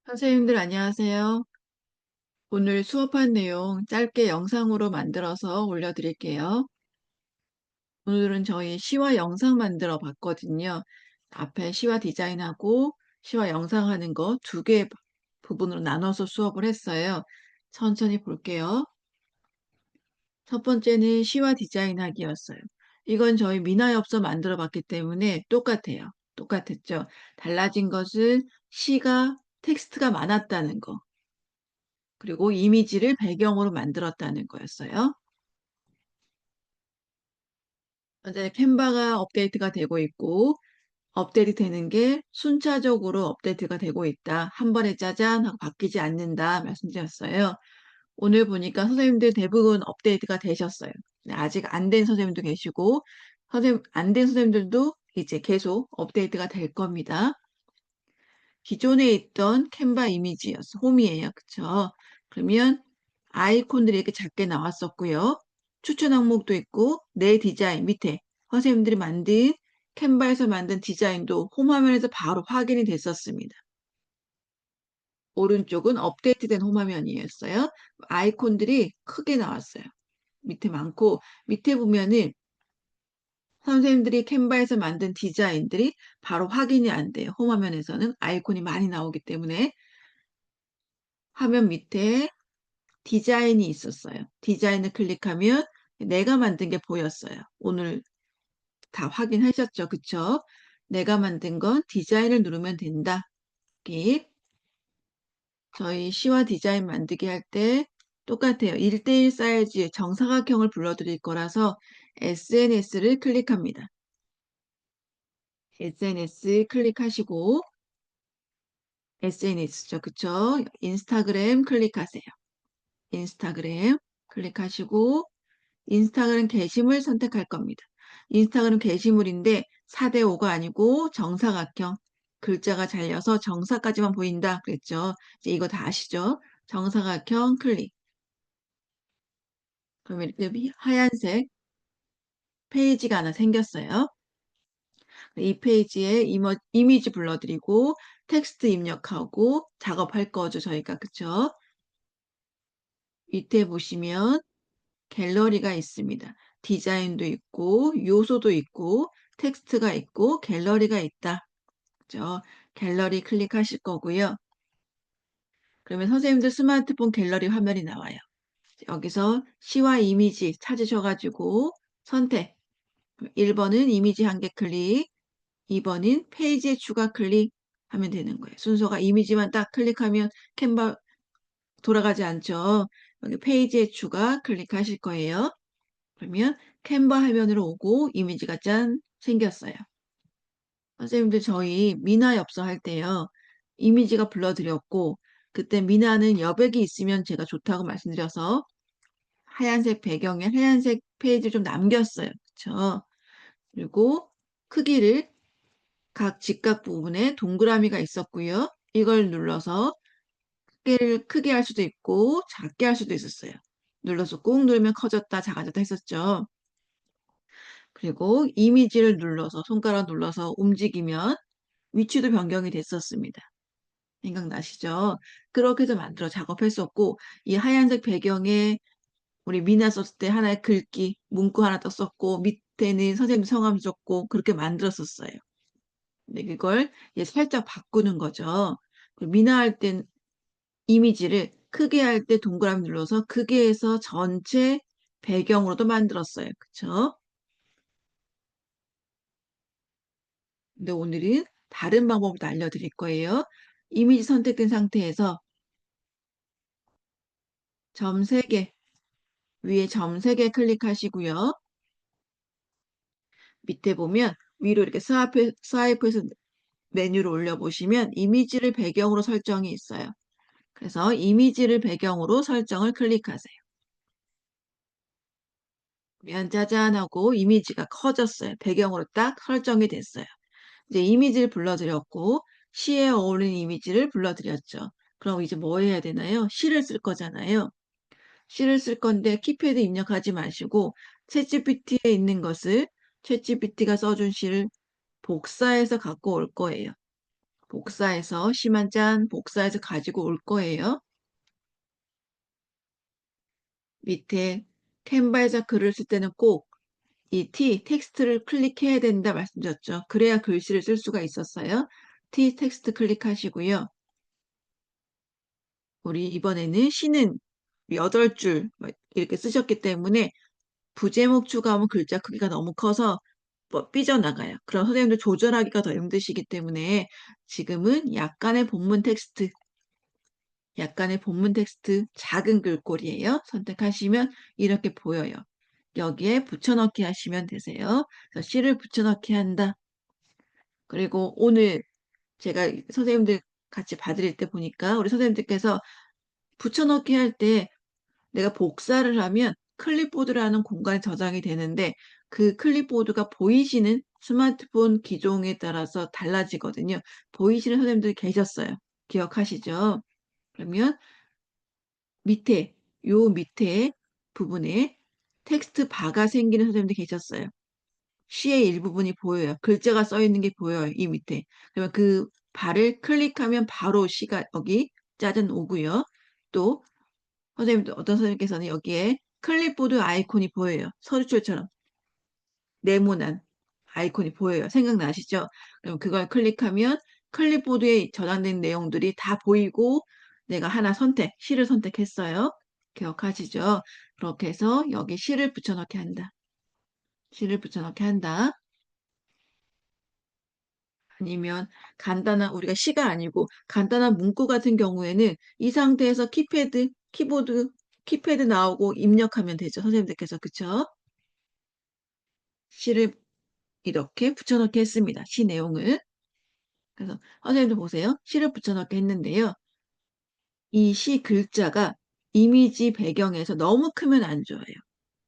선생님들 안녕하세요. 오늘 수업한 내용 짧게 영상으로 만들어서 올려드릴게요. 오늘은 저희 시와 영상 만들어 봤거든요. 앞에 시와 디자인하고 시와 영상 하는 거 두 개 부분으로 나눠서 수업을 했어요. 천천히 볼게요. 첫 번째는 시와 디자인하기였어요. 이건 저희 미나엽서 만들어 봤기 때문에 똑같아요. 똑같았죠. 달라진 것은 시가 텍스트가 많았다는 거. 그리고 이미지를 배경으로 만들었다는 거였어요. 현재 캔바가 업데이트가 되고 있고, 업데이트 되는 게 순차적으로 업데이트가 되고 있다. 한 번에 짜잔 하고 바뀌지 않는다 말씀드렸어요. 오늘 보니까 선생님들 대부분 업데이트가 되셨어요. 아직 안 된 선생님도 계시고, 안 된 선생님들도 이제 계속 업데이트가 될 겁니다. 기존에 있던 캔바 이미지였어. 홈이에요. 그쵸? 그러면 아이콘들이 이렇게 작게 나왔었고요. 추천 항목도 있고 내 디자인 밑에 선생님들이 만든 캔바에서 만든 디자인도 홈 화면에서 바로 확인이 됐었습니다. 오른쪽은 업데이트된 홈 화면이었어요. 아이콘들이 크게 나왔어요. 밑에 많고 밑에 보면은 선생님들이 캔바에서 만든 디자인들이 바로 확인이 안 돼요. 홈 화면에서는 아이콘이 많이 나오기 때문에 화면 밑에 디자인이 있었어요. 디자인을 클릭하면 내가 만든 게 보였어요. 오늘 다 확인하셨죠? 그쵸? 내가 만든 건 디자인을 누르면 된다. 여기 저희 시와 디자인 만들기 할 때 똑같아요. 1대1 사이즈의 정사각형을 불러드릴 거라서 SNS를 클릭합니다. SNS 클릭하시고 SNS죠. 그쵸? 인스타그램 클릭하세요. 인스타그램 클릭하시고 인스타그램 게시물 선택할 겁니다. 인스타그램 게시물인데 4대5가 아니고 정사각형. 글자가 잘려서 정사까지만 보인다 그랬죠. 이제 이거 다 아시죠? 정사각형 클릭. 그러면 이렇게 하얀색 페이지가 하나 생겼어요. 이 페이지에 이미지 불러드리고 텍스트 입력하고 작업할 거죠, 저희가. 그쵸? 밑에 보시면 갤러리가 있습니다. 디자인도 있고 요소도 있고 텍스트가 있고 갤러리가 있다. 그죠? 갤러리 클릭하실 거고요. 그러면 선생님들 스마트폰 갤러리 화면이 나와요. 여기서 시와 이미지 찾으셔가지고 선택. 1번은 이미지 한 개 클릭, 2번은 페이지에 추가 클릭 하면 되는 거예요. 순서가 이미지만 딱 클릭하면 캔바 돌아가지 않죠. 여기 페이지에 추가 클릭하실 거예요. 그러면 캔바 화면으로 오고 이미지가 짠 생겼어요. 선생님들 저희 미나 엽서 할 때요. 이미지가 불러드렸고 그때 미나는 여백이 있으면 제가 좋다고 말씀드려서 하얀색 배경에 하얀색 페이지 좀 남겼어요. 그쵸? 그리고 크기를 각 직각 부분에 동그라미가 있었고요. 이걸 눌러서 크기를 크게 할 수도 있고 작게 할 수도 있었어요. 눌러서 꾹 누르면 커졌다 작아졌다 했었죠. 그리고 이미지를 눌러서 손가락 눌러서 움직이면 위치도 변경이 됐었습니다. 생각나시죠? 그렇게 해서 만들어 작업했었고 이 하얀색 배경에 우리 미나 썼을 때 하나의 글귀 문구 하나 떴었고 밑에는 선생님 성함 썼고 그렇게 만들었었어요. 근데 그걸 이제 살짝 바꾸는 거죠. 미나 할 땐 이미지를 크게 할 때 동그라미 눌러서 크게 해서 전체 배경으로도 만들었어요. 그쵸? 근데 오늘은 다른 방법을 알려드릴 거예요. 이미지 선택된 상태에서 점 3개, 위에 점 3개 클릭하시고요. 밑에 보면 위로 이렇게 스와이프해서 메뉴를 올려보시면 이미지를 배경으로 설정이 있어요. 그래서 이미지를 배경으로 설정을 클릭하세요. 그러면 짜잔 하고 이미지가 커졌어요. 배경으로 딱 설정이 됐어요. 이제 이미지를 불러드렸고 시에 어울리는 이미지를 불러드렸죠. 그럼 이제 뭐 해야 되나요? 시를 쓸 거잖아요. 시를 쓸 건데 키패드 입력하지 마시고 챗GPT에 있는 것을 챗GPT가 써준 시를 복사해서 갖고 올 거예요. 복사해서 심 한 짠 복사해서 가지고 올 거예요. 밑에 캔바에서 글을 쓸 때는 꼭 이 텍스트를 클릭해야 된다 말씀드렸죠. 그래야 글씨를 쓸 수가 있었어요. 텍스트 클릭하시고요. 우리 이번에는 시는 8줄 이렇게 쓰셨기 때문에 부제목 추가하면 글자 크기가 너무 커서 삐져나가요. 그럼 선생님들 조절하기가 더 힘드시기 때문에 지금은 약간의 본문 텍스트 작은 글꼴이에요. 선택하시면 이렇게 보여요. 여기에 붙여넣기 하시면 되세요. 그래서 시를 붙여넣기 한다. 그리고 오늘 제가 선생님들 같이 봐드릴 때 보니까 우리 선생님들께서 붙여넣기 할 때 내가 복사를 하면 클립보드라는 공간에 저장이 되는데 그 클립보드가 보이시는 스마트폰 기종에 따라서 달라지거든요. 보이시는 선생님들이 계셨어요. 기억하시죠? 그러면 밑에 부분에 텍스트 바가 생기는 선생님들이 계셨어요. 시의 일부분이 보여요. 글자가 써 있는 게 보여요. 이 밑에. 그러면 그 발을 클릭하면 바로 시가 여기 짜증 오고요. 또 어떤 선생님께서는 여기에 클립보드 아이콘이 보여요. 서류줄처럼 네모난 아이콘이 보여요. 생각나시죠? 그럼 그걸 클릭하면 클립보드에 저장된 내용들이 다 보이고 내가 하나 시를 선택했어요. 기억하시죠? 그렇게 해서 여기 시를 붙여넣기 한다. 시를 붙여넣기 한다. 아니면 우리가 시가 아니고 간단한 문구 같은 경우에는 이 상태에서 키패드 나오고 입력하면 되죠. 선생님들께서, 그쵸? 시를 이렇게 붙여넣기 했습니다. 시 내용을. 그래서 선생님들 보세요. 시를 붙여넣기 했는데요. 이 시 글자가 이미지 배경에서 너무 크면 안 좋아요.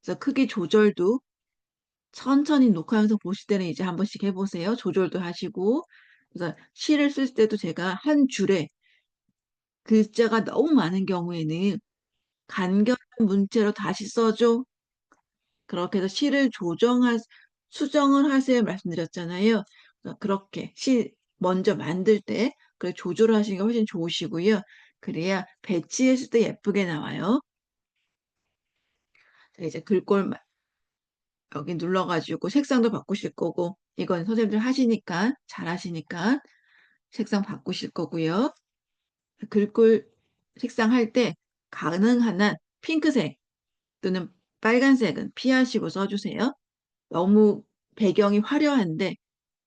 그래서 크기 조절도 천천히 녹화 영상 보실 때는 이제 한 번씩 해보세요. 조절도 하시고. 그래서 시를 쓸 때도 제가 한 줄에 글자가 너무 많은 경우에는 간결한 문체로 다시 써줘. 그렇게 해서 수정을 하세요 말씀드렸잖아요. 그렇게 시 먼저 만들 때 그 조절을 하시는 게 훨씬 좋으시고요. 그래야 배치했을 때 예쁘게 나와요. 자, 이제 여기 눌러가지고 색상도 바꾸실 거고, 이건 선생님들 하시니까, 잘 하시니까 색상 바꾸실 거고요. 글꼴 색상 할 때 가능한 한 핑크색 또는 빨간색은 피하시고 써주세요. 너무 배경이 화려한데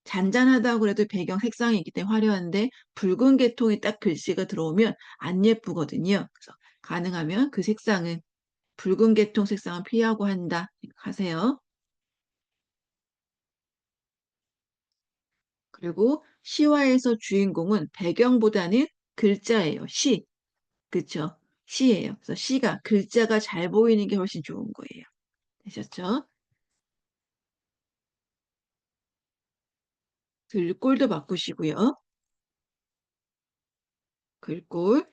잔잔하다고 그래도 배경 색상이 있기 때문에 화려한데 붉은 계통의 딱 글씨가 들어오면 안 예쁘거든요. 그래서 가능하면 그 색상은 붉은 계통 색상은 피하고 한다 하세요. 그리고 시화에서 주인공은 배경보다는 글자예요. 그쵸? 시예요. 그래서 글자가 잘 보이는 게 훨씬 좋은 거예요. 되셨죠? 글꼴도 바꾸시고요. 글꼴.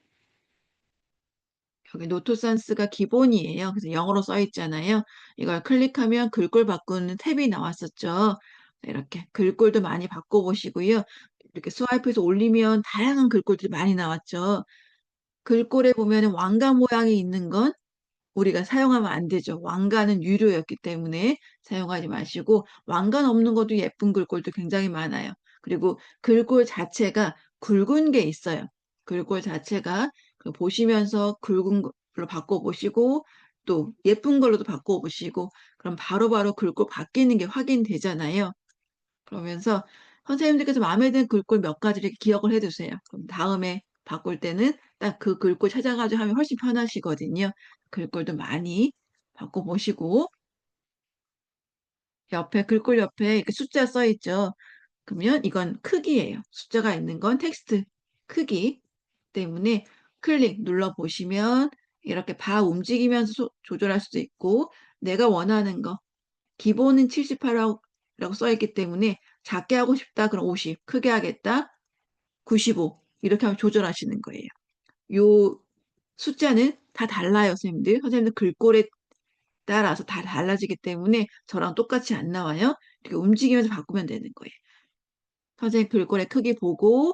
여기 노트산스가 기본이에요. 그래서 영어로 써 있잖아요. 이걸 클릭하면 글꼴 바꾸는 탭이 나왔었죠. 이렇게 글꼴도 많이 바꿔보시고요. 이렇게 스와이프해서 올리면 다양한 글꼴들이 많이 나왔죠. 글꼴에 보면 왕가 모양이 있는 건 우리가 사용하면 안 되죠. 왕가는 유료였기 때문에 사용하지 마시고 왕관 없는 것도 예쁜 글꼴도 굉장히 많아요. 그리고 글꼴 자체가 굵은 게 있어요. 글꼴 자체가 보시면서 굵은 걸로 바꿔보시고 또 예쁜 걸로도 바꿔보시고 그럼 바로바로 글꼴 바뀌는 게 확인되잖아요. 그러면서 선생님들께서 마음에 드는 글꼴 몇 가지를 기억을 해두세요. 그럼 다음에 바꿀 때는 딱 그 글꼴 찾아가지고 하면 훨씬 편하시거든요. 글꼴도 많이 바꿔보시고 글꼴 옆에 이렇게 숫자 써 있죠. 그러면 이건 크기예요. 숫자가 있는 건 텍스트 크기 때문에 클릭 눌러보시면 이렇게 바 움직이면서 조절할 수도 있고 내가 원하는 거 기본은 78라고 써있기 때문에 작게 하고 싶다. 그럼 50, 크게 하겠다. 95 이렇게 하면 조절하시는 거예요. 요 숫자는 다 달라요, 선생님들. 선생님들 글꼴에 따라서 다 달라지기 때문에 저랑 똑같이 안 나와요. 이렇게 움직이면서 바꾸면 되는 거예요. 선생님 글꼴의 크기 보고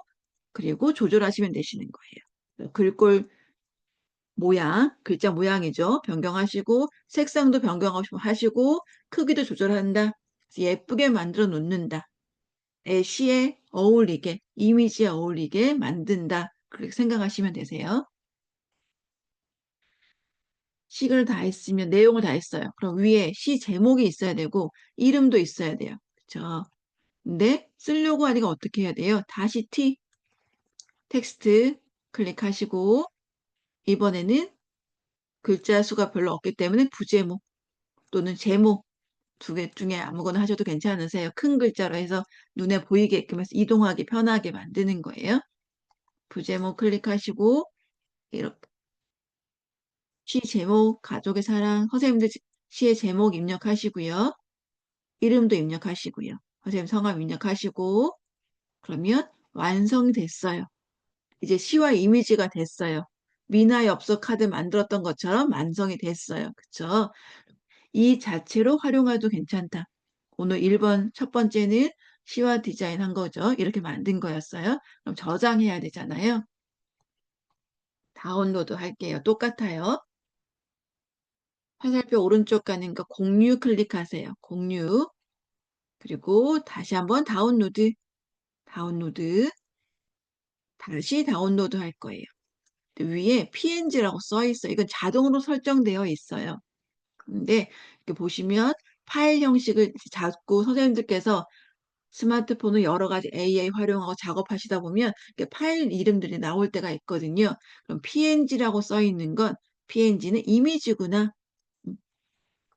그리고 조절하시면 되시는 거예요. 글꼴 모양, 글자 모양이죠. 변경하시고, 색상도 변경하시고, 크기도 조절한다. 예쁘게 만들어 놓는다. 시에 어울리게, 이미지에 어울리게 만든다. 그렇게 생각하시면 되세요. 시를 다 했으면 내용을 다 했어요. 그럼 위에 시 제목이 있어야 되고, 이름도 있어야 돼요. 그쵸? 근데 쓰려고 하니까 어떻게 해야 돼요? 다시 텍스트 클릭하시고, 이번에는 글자 수가 별로 없기 때문에 부제목 또는 제목 두 개 중에 아무거나 하셔도 괜찮으세요. 큰 글자로 해서 눈에 보이게끔 해서 이동하기 편하게 만드는 거예요. 부제목 클릭하시고 이렇게 시 제목, 가족의 사랑, 선생님들 시의 제목 입력하시고요. 이름도 입력하시고요. 선생님 성함 입력하시고 그러면 완성이 됐어요. 이제 시와 이미지가 됐어요. 미나 엽서 카드 만들었던 것처럼 완성이 됐어요. 그쵸? 이 자체로 활용해도 괜찮다. 오늘 1번 첫 번째는 시와 디자인 한 거죠. 이렇게 만든 거였어요. 그럼 저장해야 되잖아요. 다운로드 할게요. 똑같아요. 화살표 오른쪽 가는 거 공유 클릭하세요. 공유. 그리고 다시 한번 다운로드. 다시 다운로드 할 거예요. 위에 PNG라고 써 있어요. 이건 자동으로 설정되어 있어요. 근데 이렇게 보시면 파일 형식을 자꾸 선생님들께서 스마트폰을 여러 가지 AI 활용하고 작업하시다 보면 파일 이름들이 나올 때가 있거든요. 그럼 PNG라고 써 있는 건 PNG는 이미지구나. 음,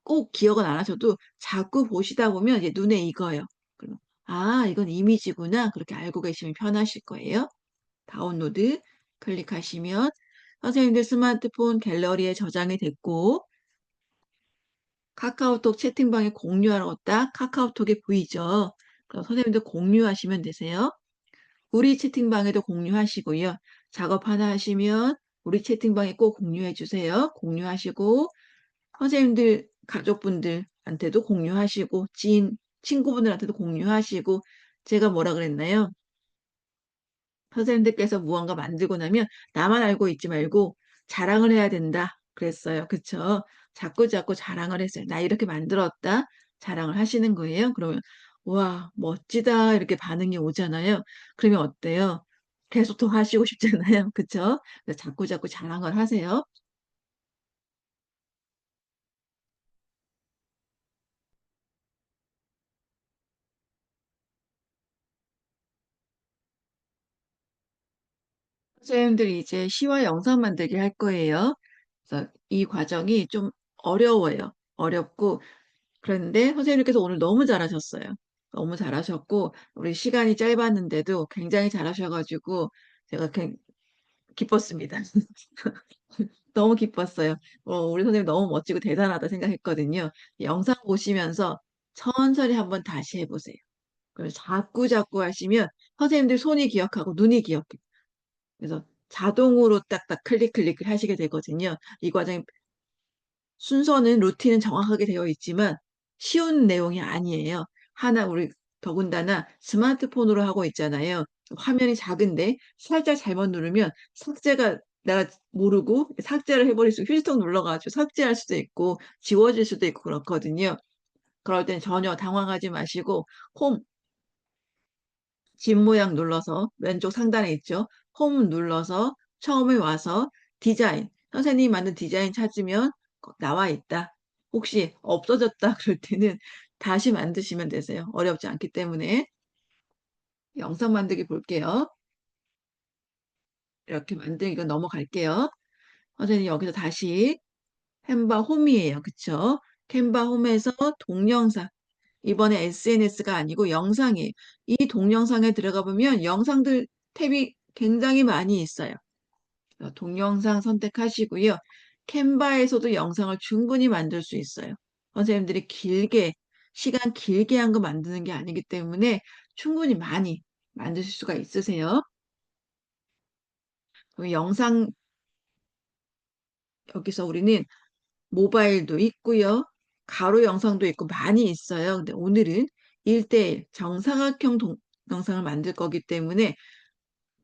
꼭 기억은 안 하셔도 자꾸 보시다 보면 이제 눈에 익어요. 그럼 아, 이건 이미지구나. 그렇게 알고 계시면 편하실 거예요. 다운로드 클릭하시면 선생님들 스마트폰 갤러리에 저장이 됐고 카카오톡 채팅방에 공유하라고 딱 카카오톡에 보이죠. 그럼 선생님들 공유하시면 되세요. 우리 채팅방에도 공유하시고요. 작업 하나 하시면 우리 채팅방에 꼭 공유해 주세요. 공유하시고 선생님들 가족분들한테도 공유하시고 지인 친구분들한테도 공유하시고 제가 뭐라 그랬나요? 선생님들께서 무언가 만들고 나면 나만 알고 있지 말고 자랑을 해야 된다. 그랬어요. 그쵸? 자꾸 자랑을 했어요. 나 이렇게 만들었다. 자랑을 하시는 거예요. 그러면, 와, 멋지다. 이렇게 반응이 오잖아요. 그러면 어때요? 계속 더 하시고 싶잖아요. 그쵸? 그래서 자꾸 자랑을 하세요. 선생님들이 이제 시와 영상 만들기 할 거예요. 그래서 이 과정이 좀 어려워요. 어렵고, 그런데 선생님께서 오늘 너무 잘하셨어요. 너무 잘하셨고, 우리 시간이 짧았는데도 굉장히 잘하셔가지고, 제가 굉장히 기뻤습니다. 너무 기뻤어요. 우리 선생님 너무 멋지고 대단하다 생각했거든요. 영상 보시면서 천천히 한번 다시 해보세요. 그래서 자꾸 하시면 선생님들 손이 기억하고 눈이 기억해요. 그래서 자동으로 딱딱 클릭을 하시게 되거든요. 이 과정이 순서는 루틴은 정확하게 되어 있지만 쉬운 내용이 아니에요. 하나 우리 더군다나 스마트폰으로 하고 있잖아요. 화면이 작은데 살짝 잘못 누르면 삭제가 내가 모르고 삭제를 해버릴 수 휴지통 눌러가지고 삭제할 수도 있고 지워질 수도 있고 그렇거든요. 그럴 땐 전혀 당황하지 마시고 홈 집 모양 눌러서 왼쪽 상단에 있죠. 홈 눌러서 처음에 와서 디자인, 선생님이 만든 디자인 찾으면 나와 있다. 혹시 없어졌다 그럴 때는 다시 만드시면 되세요. 어렵지 않기 때문에 영상 만들기 볼게요. 이렇게 만들기가 넘어갈게요. 선생님 여기서 다시 캔바 홈이에요. 그쵸? 캔바 홈에서 동영상. 이번에 SNS가 아니고 영상이에요. 이 동영상에 들어가 보면 영상들 탭이 굉장히 많이 있어요. 동영상 선택하시고요. 캔바에서도 영상을 충분히 만들 수 있어요. 선생님들이 시간 길게 한 거 만드는 게 아니기 때문에 충분히 많이 만드실 수가 있으세요. 그럼 영상, 여기서 우리는 모바일도 있고요. 가로 영상도 있고 많이 있어요. 근데 오늘은 1대1 정사각형 동영상을 만들 거기 때문에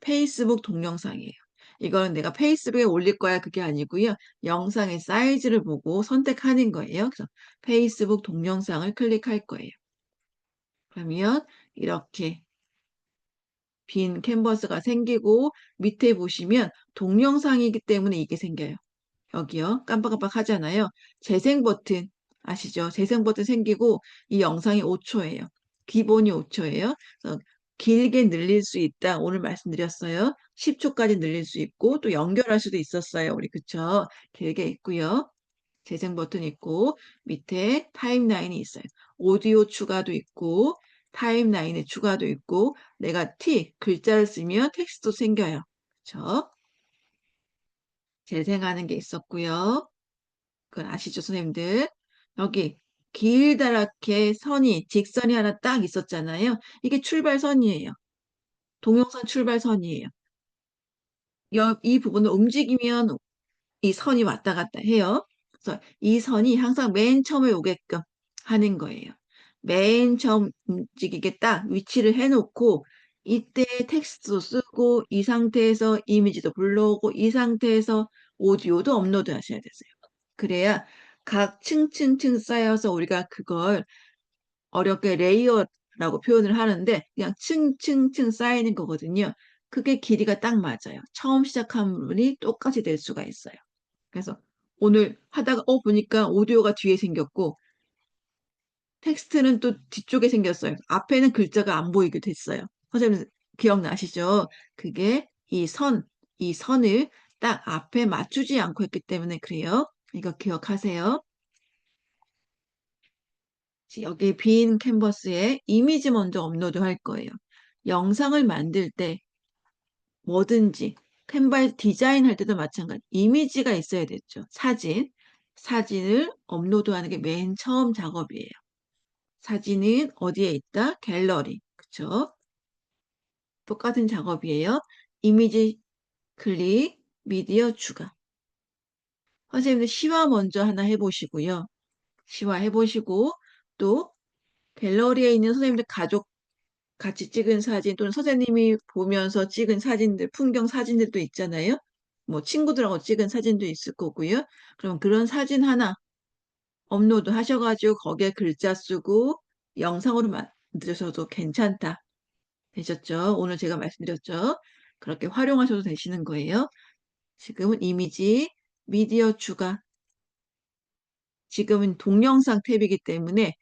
페이스북 동영상이에요. 이거는 내가 페이스북에 올릴 거야 그게 아니고요. 영상의 사이즈를 보고 선택하는 거예요. 그래서 페이스북 동영상을 클릭할 거예요. 그러면 이렇게 빈 캔버스가 생기고 밑에 보시면 동영상이기 때문에 이게 생겨요. 여기요. 깜빡깜빡 하잖아요. 재생 버튼 아시죠? 재생 버튼 생기고 이 영상이 5초예요. 기본이 5초예요. 그래서 길게 늘릴 수 있다. 오늘 말씀드렸어요. 10초까지 늘릴 수 있고 또 연결할 수도 있었어요. 우리 그쵸? 길게 있고요. 재생 버튼 있고 밑에 타임라인이 있어요. 오디오 추가도 있고 타임라인의 추가도 있고 내가 글자를 쓰면 텍스트도 생겨요. 그쵸? 재생하는 게 있었고요. 그건 아시죠, 선생님들? 여기 길다랗게 직선이 하나 딱 있었잖아요. 이게 출발선이에요. 동영상 출발선이에요. 이 부분을 움직이면 이 선이 왔다 갔다 해요. 그래서 이 선이 항상 맨 처음에 오게끔 하는 거예요. 맨 처음 움직이게 딱 위치를 해놓고 이때 텍스트도 쓰고 이 상태에서 이미지도 불러오고 이 상태에서 오디오도 업로드 하셔야 되세요. 그래야 각 층층층 쌓여서 우리가 그걸 어렵게 레이어라고 표현을 하는데 그냥 층층층 쌓이는 거거든요. 그게 길이가 딱 맞아요. 처음 시작한 부분이 똑같이 될 수가 있어요. 그래서 오늘 하다가 보니까 오디오가 뒤에 생겼고 텍스트는 또 뒤쪽에 생겼어요. 앞에는 글자가 안 보이게 됐어요. 선생님 기억나시죠? 그게 이 선을 딱 앞에 맞추지 않고 했기 때문에 그래요. 이거 기억하세요. 여기 빈 캔버스에 이미지 먼저 업로드 할 거예요. 영상을 만들 때 뭐든지 캔버스 디자인 할 때도 마찬가지. 이미지가 있어야 됐죠. 사진을 업로드하는 게 맨 처음 작업이에요. 사진은 어디에 있다? 갤러리. 그쵸? 똑같은 작업이에요. 이미지 클릭, 미디어 추가. 선생님들 시화 먼저 하나 해보시고요. 시화 해보시고 또 갤러리에 있는 선생님들 가족 같이 찍은 사진 또는 선생님이 보면서 찍은 사진들, 풍경 사진들도 있잖아요. 뭐 친구들하고 찍은 사진도 있을 거고요. 그럼 그런 사진 하나 업로드 하셔가지고 거기에 글자 쓰고 영상으로 만드셔도 괜찮다. 되셨죠? 오늘 제가 말씀드렸죠? 그렇게 활용하셔도 되시는 거예요. 지금은 이미지, 미디어 추가. 지금은 동영상 탭이기 때문에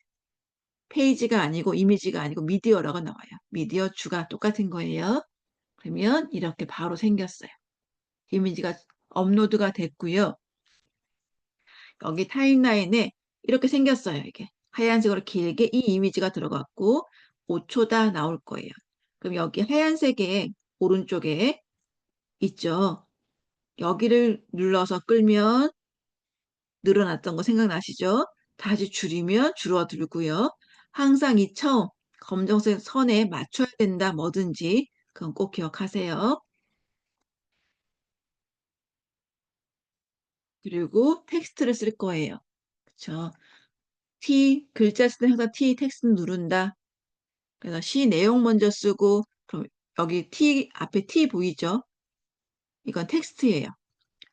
페이지가 아니고 이미지가 아니고 미디어라고 나와요. 미디어 추가 똑같은 거예요. 그러면 이렇게 바로 생겼어요. 이미지가 업로드가 됐고요. 여기 타임라인에 이렇게 생겼어요. 이게 하얀색으로 길게 이 이미지가 들어갔고 5초다 나올 거예요. 그럼 여기 하얀색의 오른쪽에 있죠. 여기를 눌러서 끌면 늘어났던 거 생각나시죠? 다시 줄이면 줄어들고요. 항상 이 처음 검정색 선에 맞춰야 된다. 뭐든지 그건 꼭 기억하세요. 그리고 텍스트를 쓸 거예요. 그쵸? 글자 쓸 때 항상 텍스트 누른다. 그래서 시 내용 먼저 쓰고, 그럼 여기 앞에 보이죠? 이건 텍스트예요.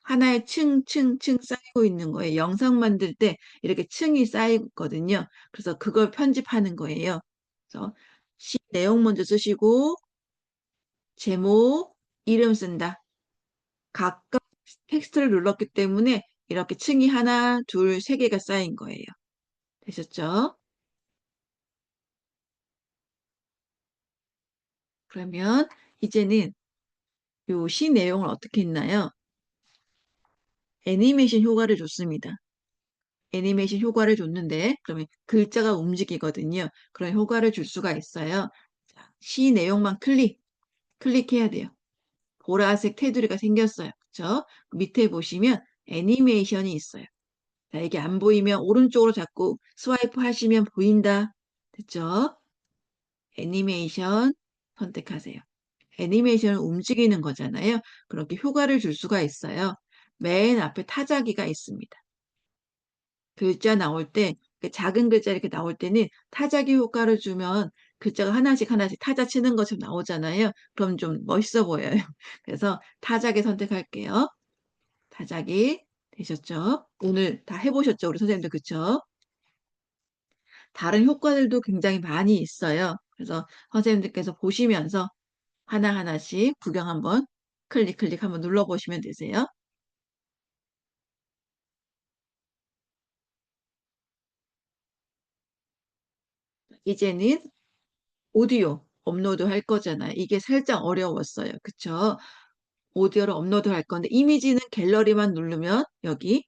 하나의 층층층 쌓이고 있는 거예요. 영상 만들 때 이렇게 층이 쌓이거든요. 그래서 그걸 편집하는 거예요. 그래서 시 내용 먼저 쓰시고, 제목, 이름 쓴다. 각각 텍스트를 눌렀기 때문에 이렇게 층이 하나, 둘, 세 개가 쌓인 거예요. 되셨죠? 그러면 이제는 요 시 내용을 어떻게 했나요? 애니메이션 효과를 줬습니다. 애니메이션 효과를 줬는데 그러면 글자가 움직이거든요. 그런 효과를 줄 수가 있어요. 자, 시 내용만 클릭해야 돼요. 보라색 테두리가 생겼어요. 그렇죠? 밑에 보시면 애니메이션이 있어요. 자, 이게 안 보이면 오른쪽으로 자꾸 스와이프 하시면 보인다. 됐죠? 애니메이션 선택하세요. 애니메이션을 움직이는 거잖아요. 그렇게 효과를 줄 수가 있어요. 맨 앞에 타자기가 있습니다. 글자 나올 때, 그 작은 글자 이렇게 나올 때는 타자기 효과를 주면 글자가 하나씩 하나씩 타자 치는 것처럼 나오잖아요. 그럼 좀 멋있어 보여요. 그래서 타자기 선택할게요. 타자기 되셨죠? 오늘 다 해보셨죠? 우리 선생님들 그쵸? 다른 효과들도 굉장히 많이 있어요. 그래서 선생님들께서 보시면서 하나하나씩 구경 한번 클릭 클릭 한번 눌러보시면 되세요. 이제는 오디오 업로드 할 거잖아요. 이게 살짝 어려웠어요. 그쵸? 오디오를 업로드 할 건데 이미지는 갤러리만 누르면 여기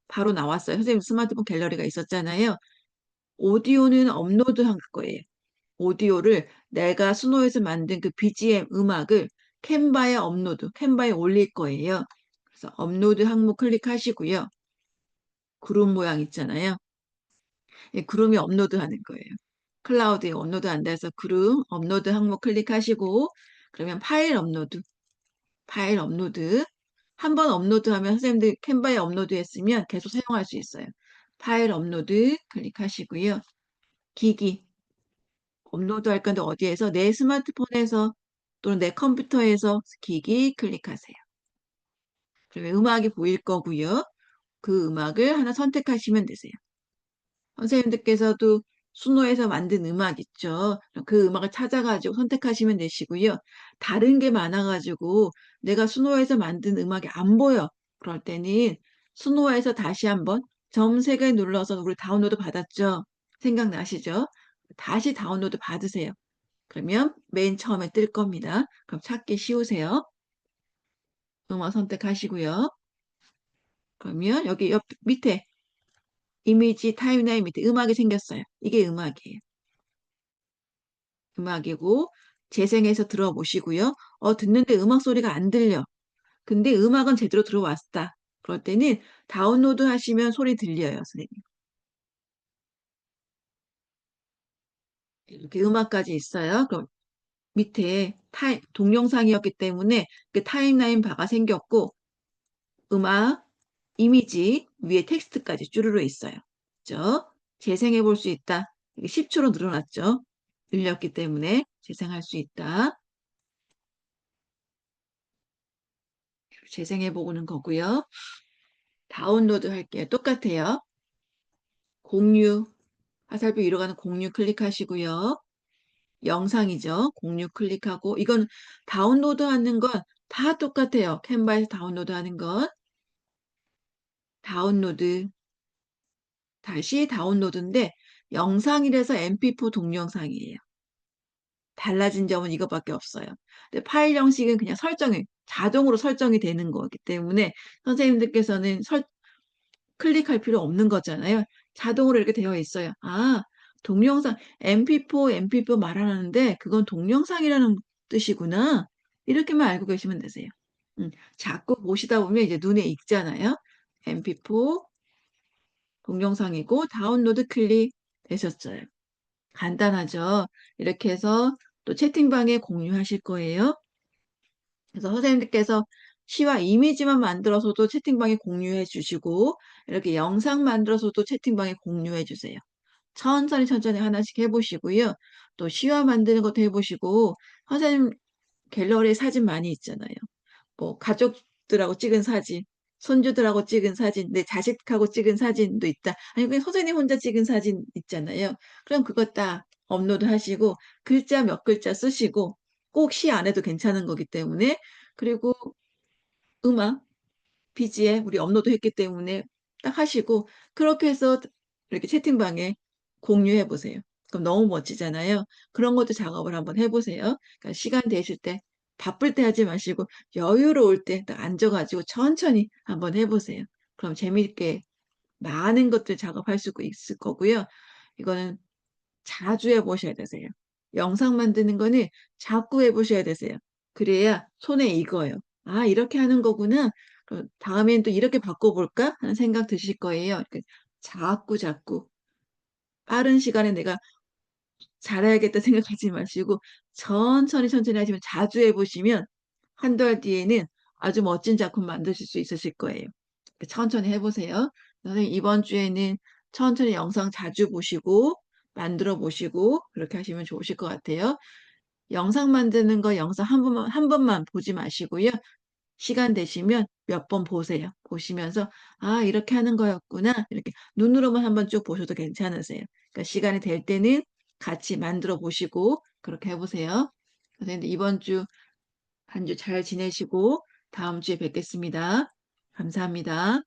바로 나왔어요. 선생님 스마트폰 갤러리가 있었잖아요. 오디오는 업로드 한 거예요. 오디오를 내가 수노에서 만든 그 BGM 음악을 캔바에 업로드, 캔바에 올릴 거예요. 그래서 업로드 항목 클릭하시고요. 구름 모양 있잖아요. 이 구름이 업로드하는 거예요. 클라우드에 업로드한다 해서 구름 업로드 항목 클릭하시고 그러면 파일 업로드, 파일 업로드 한 번 업로드하면 선생님들 캔바에 업로드했으면 계속 사용할 수 있어요. 파일 업로드 클릭하시고요. 기기 업로드 할 건데 어디에서? 내 스마트폰에서 또는 내 컴퓨터에서 기기 클릭하세요. 그러면 음악이 보일 거고요. 그 음악을 하나 선택하시면 되세요. 선생님들께서도 수노에서 만든 음악 있죠. 그 음악을 찾아가지고 선택하시면 되시고요. 다른 게 많아가지고 내가 수노에서 만든 음악이 안 보여. 그럴 때는 수노에서 다시 한번 점 3개 눌러서 우리 다운로드 받았죠. 생각나시죠? 다시 다운로드 받으세요. 그러면 맨 처음에 뜰 겁니다. 그럼 찾기 쉬우세요. 음악 선택하시고요. 그러면 여기 옆 밑에 이미지 타임라인 밑에 음악이 생겼어요. 이게 음악이에요. 음악이고 재생해서 들어보시고요. 듣는데 음악 소리가 안 들려. 근데 음악은 제대로 들어왔다. 그럴 때는 다운로드 하시면 소리 들려요, 선생님. 이렇게 음악까지 있어요. 그럼 밑에 동영상이었기 때문에 그 타임라인 바가 생겼고 음악, 이미지 위에 텍스트까지 쭈루루 있어요. 그죠? 재생해 볼 수 있다. 이게 10초로 늘어났죠. 늘렸기 때문에 재생할 수 있다. 재생해 보는 거고요. 다운로드 할게요. 똑같아요. 공유, 화살표 위로 가는 공유 클릭하시고요. 영상이죠. 공유 클릭하고 이건 다운로드 하는 건 다 똑같아요. 캔바에서 다운로드 하는 건 다운로드 다시 다운로드인데 영상이라서 MP4 동영상이에요. 달라진 점은 이것밖에 없어요. 근데 파일 형식은 그냥 자동으로 설정이 되는 거기 때문에 선생님들께서는 클릭할 필요 없는 거잖아요. 자동으로 이렇게 되어 있어요. 아, 동영상, MP4 말하는데 그건 동영상이라는 뜻이구나. 이렇게만 알고 계시면 되세요. 자꾸 보시다 보면 이제 눈에 익잖아요. MP4 동영상이고 다운로드 클릭 되셨어요. 간단하죠. 이렇게 해서 또 채팅방에 공유하실 거예요. 그래서 선생님들께서 시와 이미지만 만들어서도 채팅방에 공유해 주시고 이렇게 영상 만들어서도 채팅방에 공유해 주세요. 천천히 천천히 하나씩 해보시고요. 또 시와 만드는 것도 해보시고 선생님 갤러리에 사진 많이 있잖아요. 뭐 가족들하고 찍은 사진, 손주들하고 찍은 사진, 내 자식하고 찍은 사진도 있다. 아니 그냥 선생님 혼자 찍은 사진 있잖아요. 그럼 그거 딱 업로드 하시고 글자 몇 글자 쓰시고 꼭 시 안 해도 괜찮은 거기 때문에 그리고 음악, BGM 우리 업로드 했기 때문에 딱 하시고 그렇게 해서 이렇게 채팅방에 공유해 보세요. 그럼 너무 멋지잖아요. 그런 것도 작업을 한번 해보세요. 그러니까 시간 되실 때 바쁠 때 하지 마시고 여유로울 때 딱 앉아가지고 천천히 한번 해보세요. 그럼 재미있게 많은 것들 작업할 수 있을 거고요. 이거는 자주 해보셔야 되세요. 영상 만드는 거는 자꾸 해보셔야 되세요. 그래야 손에 익어요. 아, 이렇게 하는 거구나. 그럼 다음엔 또 이렇게 바꿔볼까? 하는 생각 드실 거예요. 이렇게 자꾸 자꾸 빠른 시간에 내가 잘해야겠다 생각하지 마시고 천천히 천천히 하시면 자주 해보시면 한 달 뒤에는 아주 멋진 작품 만드실 수 있으실 거예요. 천천히 해보세요. 선생님 이번 주에는 천천히 영상 자주 보시고 만들어 보시고 그렇게 하시면 좋으실 것 같아요. 영상 만드는 거 영상 한 번만 보지 마시고요. 시간 되시면 몇 번 보세요. 보시면서 아, 이렇게 하는 거였구나. 이렇게 눈으로만 한번 쭉 보셔도 괜찮으세요. 그러니까 시간이 될 때는 같이 만들어 보시고 그렇게 해보세요. 선생님 이번 주 한 주 잘 지내시고 다음 주에 뵙겠습니다. 감사합니다.